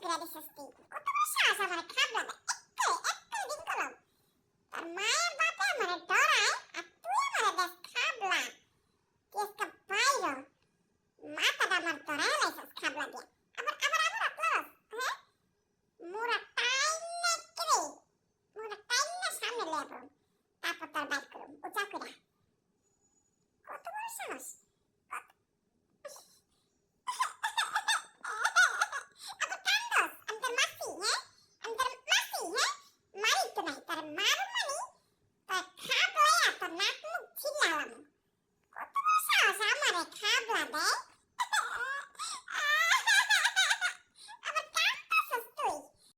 করে দিছিস তুই কত বড় সাহস আমার খাবলা দে একটু দিন কলম তোর মায়ের বাপে আমারে ডরায় আর তুই আমারে দেখ খাবলা কেসকা বাইরো মাথাটা আমার ধরায় লাইছিস খাবলা দিয়ে আবার আতলাস হ্যাঁ মোরা টাইনে করে মোরা টাইনে সামনে লেব তারপর তোর বাইক করুম উচা করে কত বড় সাহস খাবলা দেয়